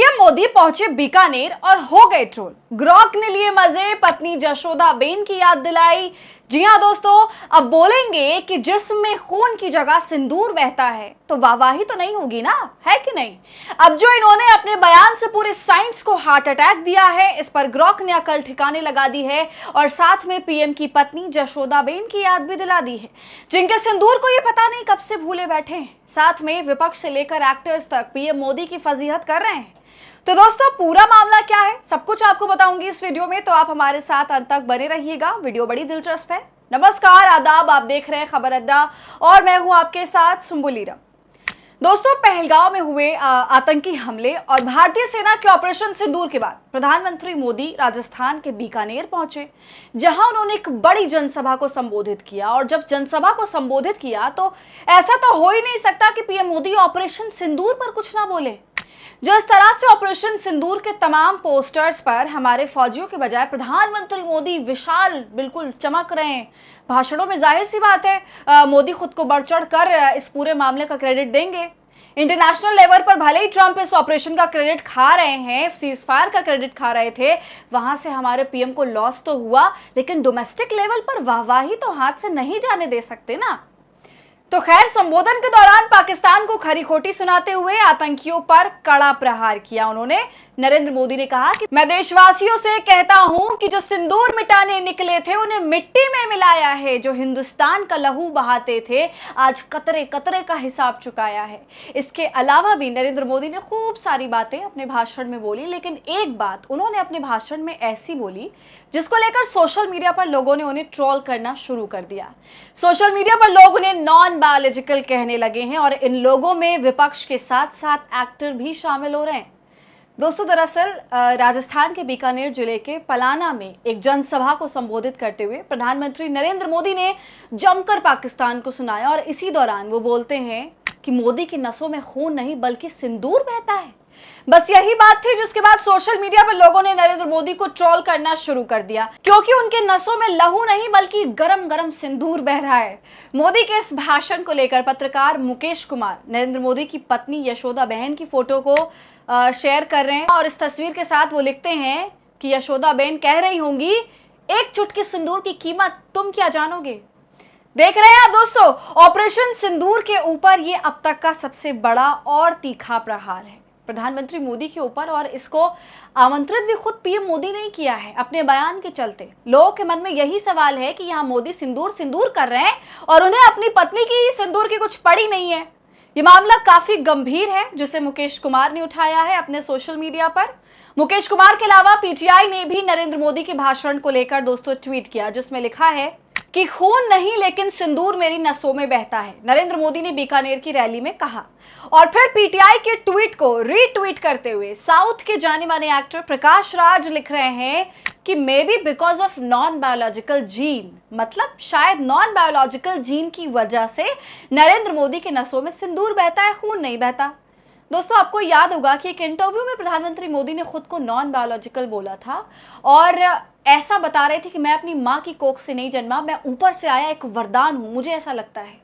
PM Modi पहुंचे बीकानेर और हो गए ट्रोल। ग्रॉक ने लिए मजे, पत्नी जशोदाबेन की याद दिलाई। जी हां दोस्तों, अब बोलेंगे कि जिस्म में खून की जगह सिंदूर बहता है तो वाहवाही तो नहीं होगी ना, है कि नहीं। अब जो इन्होंने अपने बयान से पूरे साइंस को हार्ट अटैक दिया है, इस पर ग्रॉक ने अकल ठिकाने लगा दी है और साथ में पीएम की पत्नी जशोदाबेन की याद भी दिला दी है, जिनके सिंदूर को ये पता नहीं कब से भूले बैठे हैं। साथ में विपक्ष से लेकर एक्टर्स तक पीएम मोदी की फजीहत कर रहे हैं। तो दोस्तों, पूरा मामला क्या है सब कुछ आपको बताऊंगी इस वीडियो में, तो आप हमारे साथ अंत तक बने रहिएगा। वीडियो बड़ी दिलचस्प है। नमस्कार, आदाब, आप देख रहे हैं खबर अड्डा और मैं हूं आपके साथ सुम्बुलीरा। दोस्तों, पहलगांव में हुए आतंकी हमले और भारतीय सेना के ऑपरेशन सिंदूर के बाद प्रधानमंत्री मोदी राजस्थान के बीकानेर पहुंचे, जहां उन्होंने एक बड़ी जनसभा को संबोधित किया। और जब जनसभा को संबोधित किया तो ऐसा तो हो ही नहीं सकता कि पीएम मोदी ऑपरेशन सिंदूर पर कुछ ना बोले। जिस तरह से ऑपरेशन सिंदूर के तमाम पोस्टर्स पर हमारे फौजियों के बजाय प्रधानमंत्री मोदी विशाल बिल्कुल चमक रहे हैं भाषणों में, जाहिर सी बात है मोदी खुद को बढ़ चढ़ कर इस पूरे मामले का क्रेडिट देंगे। इंटरनेशनल लेवल पर भले ही ट्रंप इस ऑपरेशन का क्रेडिट खा रहे हैं, सीजफायर का क्रेडिट खा रहे थे, वहां से हमारे पीएम को लॉस तो हुआ, लेकिन डोमेस्टिक लेवल पर वाहवाही तो हाथ से नहीं जाने दे सकते ना। तो खैर, संबोधन के दौरान पाकिस्तान को खरी खोटी सुनाते हुए आतंकियों पर कड़ा प्रहार किया उन्होंने। नरेंद्र मोदी ने कहा कि मैं देशवासियों से कहता हूं कि जो सिंदूर मिटाने निकले थे उन्हें मिट्टी में मिलाया है। जो हिंदुस्तान का लहू बहाते थे आज कतरे कतरे का हिसाब चुकाया है। इसके अलावा भी नरेंद्र मोदी ने खूब सारी बातें अपने भाषण में बोली, लेकिन एक बात उन्होंने अपने भाषण में ऐसी बोली जिसको लेकर सोशल मीडिया पर लोगों ने उन्हें ट्रोल करना शुरू कर दिया। सोशल मीडिया पर लोग उन्हें नॉन बायोलॉजिकल कहने लगे हैं और इन लोगों में विपक्ष के साथ साथ एक्टर भी शामिल हो रहे हैं। दोस्तों, दरअसल राजस्थान के बीकानेर जिले के पलाना में एक जनसभा को संबोधित करते हुए प्रधानमंत्री नरेंद्र मोदी ने जमकर पाकिस्तान को सुनाया और इसी दौरान वो बोलते हैं कि मोदी की नसों में खून नहीं बल्कि सिंदूर बहता है। बस यही बात थी जिसके बाद सोशल मीडिया पर लोगों ने नरेंद्र मोदी को ट्रोल करना शुरू कर दिया, क्योंकि उनके नसों में लहू नहीं बल्कि गरम गरम सिंदूर बह रहा है। मोदी के इस भाषण को लेकर पत्रकार मुकेश कुमार नरेंद्र मोदी की पत्नी यशोदाबेन की फोटो को शेयर कर रहे हैं और इस तस्वीर के साथ वो लिखते हैं कि यशोदाबेन कह रही होंगी, एक चुटकी सिंदूर की कीमत तुम क्या जानोगे। देख रहे हैं आप दोस्तों, ऑपरेशन सिंदूर के ऊपर ये अब तक का सबसे बड़ा और तीखा प्रहार है प्रधानमंत्री मोदी के ऊपर, और इसको आमंत्रित भी खुद पीएम मोदी ने किया है अपने बयान के चलते। लोगों के मन में यही सवाल है कि यहाँ मोदी सिंदूर सिंदूर कर रहे हैं और उन्हें अपनी पत्नी की सिंदूर की कुछ पड़ी नहीं है। ये मामला काफी गंभीर है जिसे मुकेश कुमार ने उठाया है अपने सोशल मीडिया पर। मुकेश कुमार के अलावा पीटीआई ने भी नरेंद्र मोदी के भाषण को लेकर दोस्तों ट्वीट किया, जिसमें लिखा है कि खून नहीं लेकिन सिंदूर मेरी नसों में बहता है, नरेंद्र मोदी ने बीकानेर की रैली में कहा। और फिर पीटीआई के ट्वीट को रीट्वीट करते हुए साउथ के जाने माने एक्टर प्रकाश राज लिख रहे हैं कि may be because of non biological gene, मतलब शायद नॉन बायोलॉजिकल जीन की वजह से नरेंद्र मोदी के नसों में सिंदूर बहता है, खून नहीं बहता। दोस्तों, आपको याद होगा कि एक इंटरव्यू में प्रधानमंत्री मोदी ने खुद को नॉन बायोलॉजिकल बोला था और ऐसा बता रहे थे कि मैं अपनी माँ की कोख से नहीं जन्मा, मैं ऊपर से आया एक वरदान हूं, मुझे ऐसा लगता है।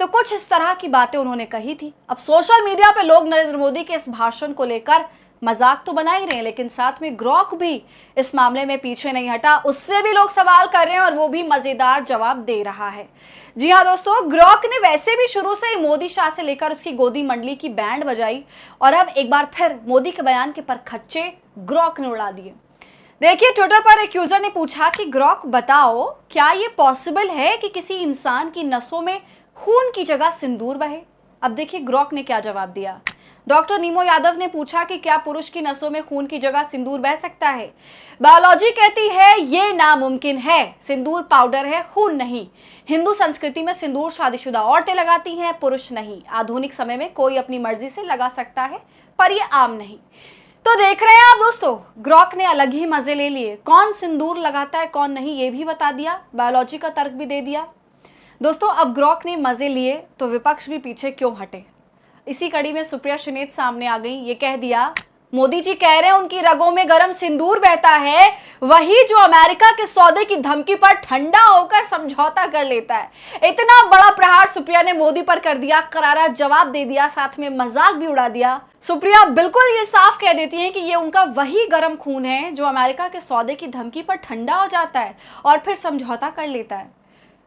तो कुछ इस तरह की बातें उन्होंने कही थी। अब सोशल मीडिया पे लोग नरेंद्र मोदी के इस भाषण को लेकर मजाक तो बना ही रहे हैं, लेकिन साथ में ग्रॉक भी इस मामले में पीछे नहीं हटा, उससे भी लोग सवाल कर रहे हैं और वो भी मजेदार जवाब दे रहा है। जी हाँ दोस्तों, ग्रॉक ने वैसे भी शुरू से ही मोदी शाह से लेकर उसकी गोदी मंडली की बैंड बजाई और अब एक बार फिर मोदी के बयान के परखच्चे ग्रॉक ने उड़ा दिए। देखिए, ट्विटर पर एक यूजर ने पूछा कि ग्रॉक बताओ, क्या ये पॉसिबल है कि किसी इंसान की नसों में खून की जगह सिंदूर बहे। अब देखिए ग्रॉक ने क्या जवाब दिया। डॉक्टर नीमो यादव ने पूछा कि क्या पुरुष की नसों में खून की जगह सिंदूर बह सकता है। बायोलॉजी कहती है ये नामुमकिन है, सिंदूर पाउडर है, खून नहीं। हिंदू संस्कृति में सिंदूर शादीशुदा औरतें लगाती हैं, पुरुष नहीं। आधुनिक समय में कोई अपनी मर्जी से लगा सकता है, पर यह आम नहीं। तो देख रहे हैं आप दोस्तों, ग्रॉक ने अलग ही मजे ले लिए। कौन सिंदूर लगाता है कौन नहीं ये भी बता दिया, बायोलॉजी का तर्क भी दे दिया। दोस्तों, अब ग्रॉक ने मजे लिए तो विपक्ष भी पीछे क्यों हटे। इसी कड़ी में सुप्रिया सुनीत सामने आ गई, ये कह दिया मोदी जी कह रहे हैं उनकी रगों में गर्म सिंदूर बहता है, वही जो अमेरिका के सौदे की धमकी पर ठंडा होकर समझौता कर लेता है। इतना बड़ा प्रहार सुप्रिया ने मोदी पर कर दिया, करारा जवाब दे दिया, साथ में मजाक भी उड़ा दिया। सुप्रिया बिल्कुल ये साफ कह देती हैं कि ये उनका वही गर्म खून है जो अमेरिका के सौदे की धमकी पर ठंडा हो जाता है और फिर समझौता कर लेता है।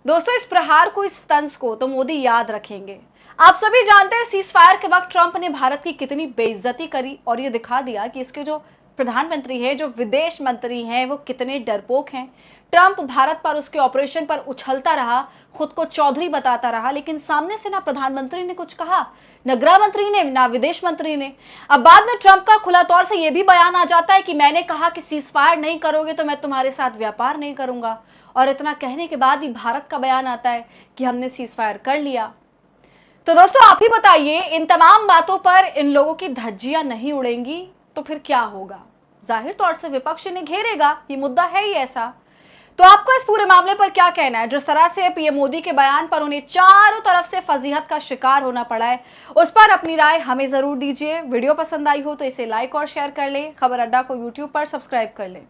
दोस्तों, इस प्रहार को, इस तंज को तो मोदी याद रखेंगे। आप सभी जानते हैं सीज फायर के वक्त ट्रंप ने भारत की कितनी बेइज्जती करी और ये दिखा दिया कि इसके जो प्रधानमंत्री हैं, जो विदेश मंत्री हैं, वो कितने डरपोक हैं। ट्रंप भारत पर, उसके ऑपरेशन पर उछलता रहा, खुद को चौधरी बताता रहा, लेकिन सामने से ना प्रधानमंत्री ने कुछ कहा, न गृह मंत्री ने, ना विदेश मंत्री ने। अब बाद में ट्रंप का खुला तौर से यह भी बयान आ जाता है कि मैंने कहा कि सीज फायर नहीं करोगे तो मैं तुम्हारे साथ व्यापार नहीं करूंगा, और इतना कहने के बाद ही भारत का बयान आता है कि हमने सीज फायर कर लिया। तो दोस्तों, आप ही बताइए, इन तमाम बातों पर इन लोगों की धज्जियां नहीं उड़ेंगी तो फिर क्या होगा? जाहिर तौर से विपक्ष इन्हें घेरेगा, ये मुद्दा है ही ऐसा। तो आपको इस पूरे मामले पर क्या कहना है? जिस तरह से पीएम मोदी के बयान पर उन्हें चारों तरफ से फजीहत का शिकार होना पड़ा है, उस पर अपनी राय हमें जरूर दीजिए। वीडियो पसंद आई हो तो इसे लाइक और शेयर कर ले। खबर अड्डा को यूट्यूब पर सब्सक्राइब कर ले।